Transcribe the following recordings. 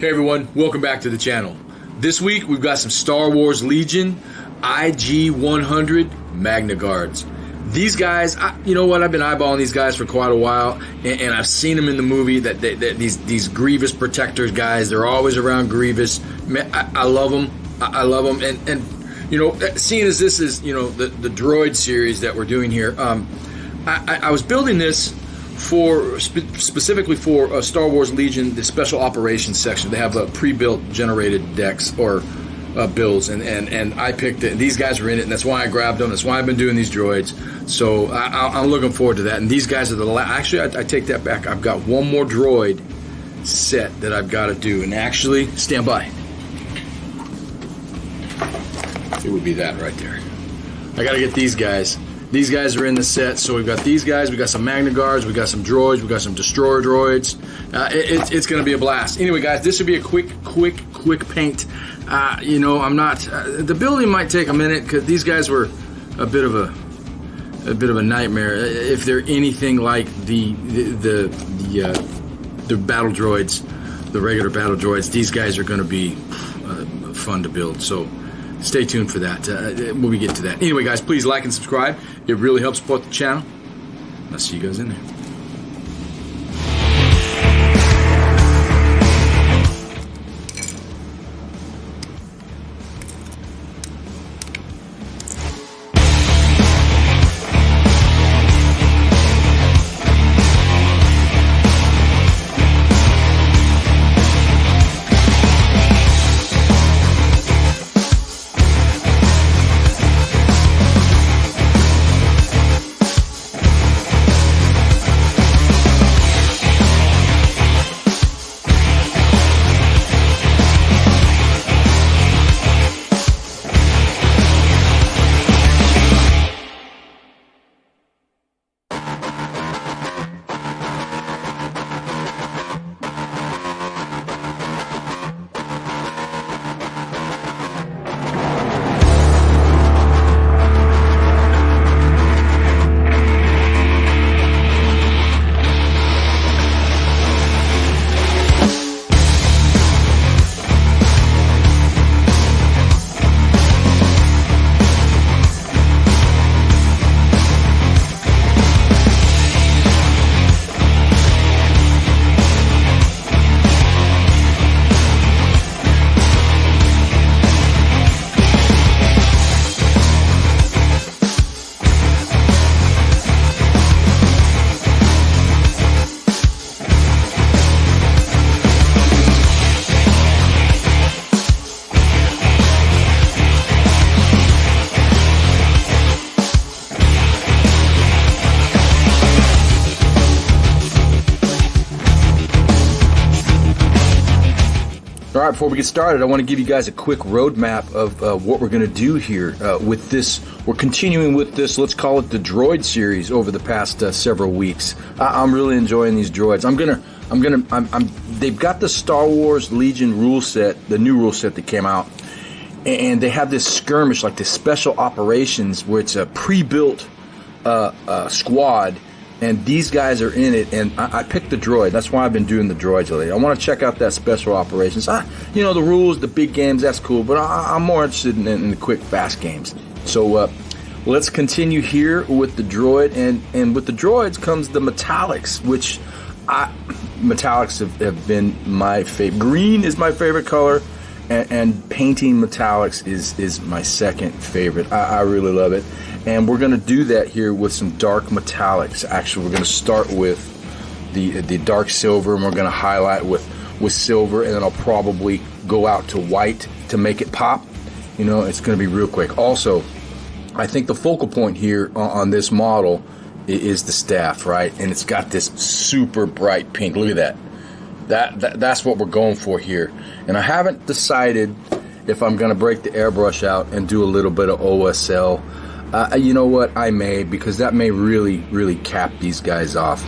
Hey everyone, welcome back to the channel. This week we've got some Star Wars Legion IG-100 Magnaguards. These guys, you know what? I've been eyeballing these guys for quite a while, and I've seen them in the movie. That these Grievous protectors guys, they're always around Grievous. Man, I love them. I love them, and you know, seeing as this is the Droid series that we're doing here, I was building this specifically for Star Wars Legion, the Special Operations section. They have pre-built generated decks or builds, and I picked it. And these guys were in it, and that's why I grabbed them. That's why I've been doing these droids. So I'm looking forward to that. And these guys are the last. Actually, I take that back. I've got one more droid set that I've got to do. And actually, stand by. It would be that right there. I got to get these guys. These guys are in the set, so we've got these guys, we've got some Magnaguards, we've got some droids, we've got some destroyer droids. It's going to be a blast. Anyway, guys, this would be a quick paint. I'm not. The building might take a minute because these guys were a bit of a nightmare. If they're anything like the battle droids, the regular battle droids, these guys are going to be fun to build. So stay tuned for that when we get to that. Anyway, guys, please like and subscribe. It really helps support the channel. I'll see you guys in there. All right, before we get started, I want to give you guys a quick roadmap of what we're going to do here with this. We're continuing with this, let's call it the Droid series over the past several weeks. I'm really enjoying these droids. They've got the Star Wars Legion rule set, the new rule set that came out, and they have this skirmish, like this special operations, where it's a pre-built squad. And these guys are in it, and I picked the droid. That's why I've been doing the droids lately. I want to check out that special operations. The rules, the big games, that's cool, but I'm more interested in the quick, fast games. So let's continue here with the droid, and with the droids comes the metallics, which metallics have been my favorite. Green is my favorite color, and painting metallics is my second favorite. I really love it. And we're going to do that here with some dark metallics. Actually, we're going to start with the dark silver, and we're going to highlight with silver, and then I'll probably go out to white to make it pop. It's going to be real quick. Also, I think the focal point here on this model is the staff, right? And it's got this super bright pink. Look at that. That's what we're going for here. And I haven't decided if I'm going to break the airbrush out and do a little bit of OSL. You know what? I may, because that may really cap these guys off.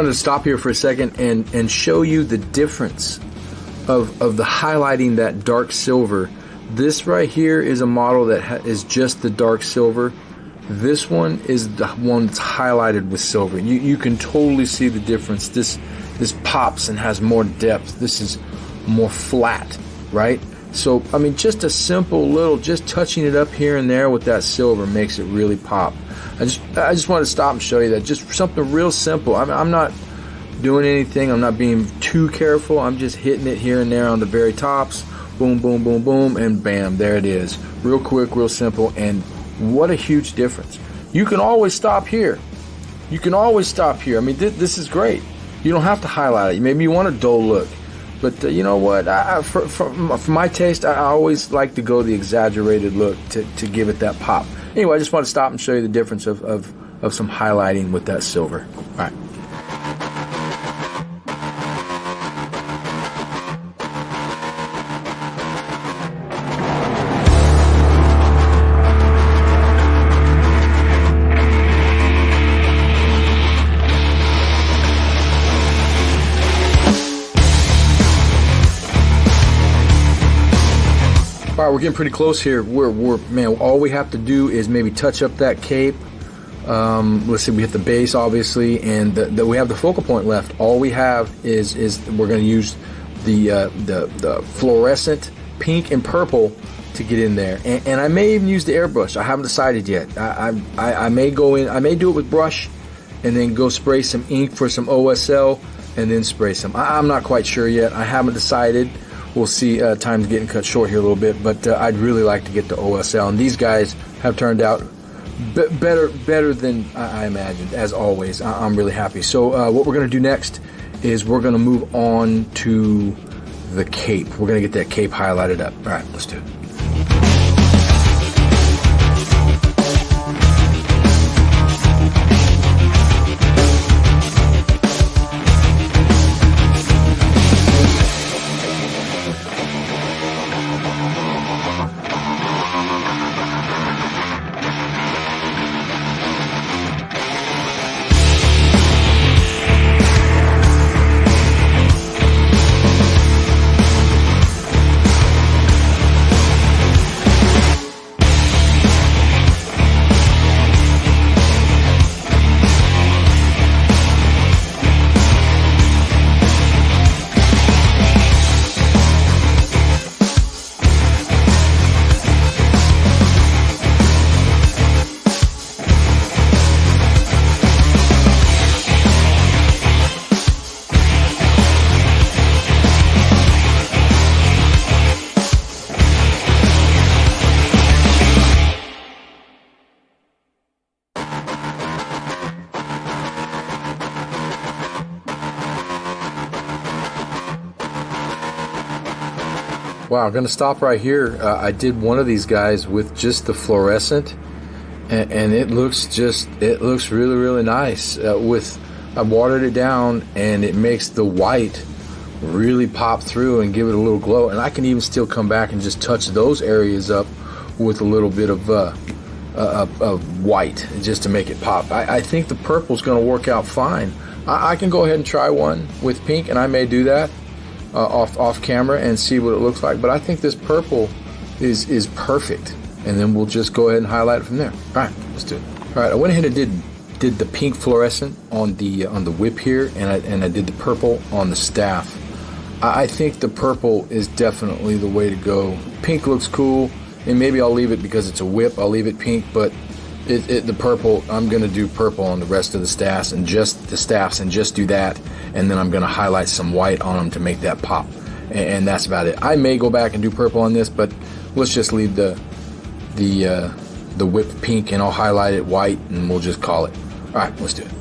wanted to stop here for a second and show you the difference of the highlighting that dark silver. This right here is a model that is just the dark silver. This one is the one that's highlighted with silver. You can totally see the difference. This pops and has more depth. This is more flat, right? So, I mean, just a simple little, just touching it up here and there with that silver makes it really pop. I just wanted to stop and show you that. Just something real simple. I'm not doing anything. I'm not being too careful. I'm just hitting it here and there on the very tops. Boom, boom, boom, boom, and bam, there it is. Real quick, real simple, and what a huge difference. You can always stop here. You can always stop here. I mean, this is great. You don't have to highlight it. Maybe you want a dull look. But you know what? For my taste, I always like to go the exaggerated look to give it that pop. Anyway, I just want to stop and show you the difference of some highlighting with that silver. All right. All right, we're getting pretty close here. Man, all we have to do is maybe touch up that cape. Let's see, we hit the base, obviously, and we have the focal point left. All we have is we're going to use the fluorescent pink and purple to get in there. And I may even use the airbrush. I haven't decided yet. I may go in. I may do it with brush, and then go spray some ink for some OSL, and then spray some. I'm not quite sure yet. I haven't decided. We'll see. Time's getting cut short here a little bit, but I'd really like to get the OSL, and these guys have turned out better than I imagined. As always, I'm really happy. So what we're going to do next is we're going to move on to the cape. We're going to get that cape highlighted up. All right, let's do it. Wow, I'm going to stop right here. I did one of these guys with just the fluorescent, and it looks really, really nice. I watered it down, and it makes the white really pop through and give it a little glow. And I can even still come back and just touch those areas up with a little bit of white just to make it pop. I think the purple's going to work out fine. I can go ahead and try one with pink, and I may do that off camera and see what it looks like. But I think this purple is perfect, and then we'll just go ahead and highlight it from there. All right, let's do it. All right, I went ahead and did the pink fluorescent on the whip here, and I did the purple on the staff. I think the purple is definitely the way to go. Pink looks cool, and maybe I'll leave it because it's a whip. I'll leave it pink, but the purple, I'm going to do purple on the rest of the staffs and just do that, and then I'm going to highlight some white on them to make that pop, and that's about it. I may go back and do purple on this, but let's just leave the whip pink, and I'll highlight it white, and we'll just call it. All right, let's do it.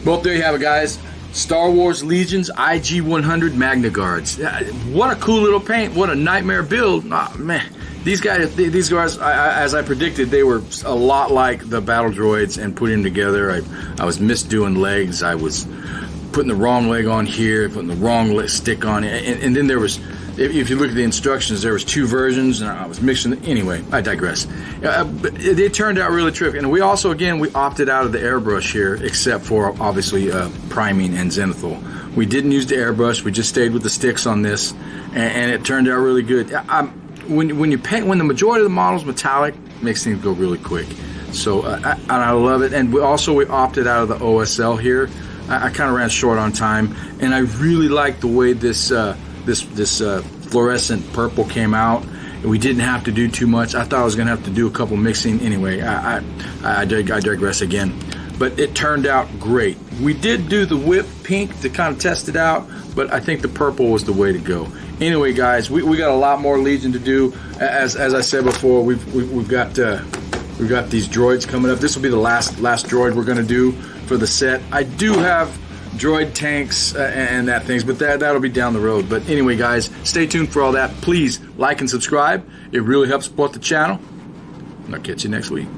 Well, there you have it, guys. Star Wars Legions IG-100 Magnaguards. What a cool little paint. What a nightmare build. Oh, man. These guys, as I predicted, they were a lot like the battle droids, and putting them together, I was misdoing legs. I was putting the wrong leg on here, putting the wrong stick on it. And then there was, if you look at the instructions, there was 2 versions, and I was mixing. Anyway, I digress. But it turned out really terrific. And we also, again, we opted out of the airbrush here, except for obviously priming and zenithal. We didn't use the airbrush. We just stayed with the sticks on this, and it turned out really good. When you paint, when the majority of the model's metallic, it makes things go really quick. So and I love it. And we opted out of the OSL here. I kind of ran short on time, and I really like the way this fluorescent purple came out. We didn't have to do too much. I thought I was going to have to do a couple mixing. Anyway, I digress again. But it turned out great. We did do the whip pink to kind of test it out, but I think the purple was the way to go. Anyway, guys, we got a lot more Legion to do. As I said before, we've got these droids coming up. This will be the last droid we're going to do for the set. I do have droid tanks and that things, but that'll be down the road. But anyway, guys, stay tuned for all that. Please like and subscribe. It really helps support the channel. And I'll catch you next week.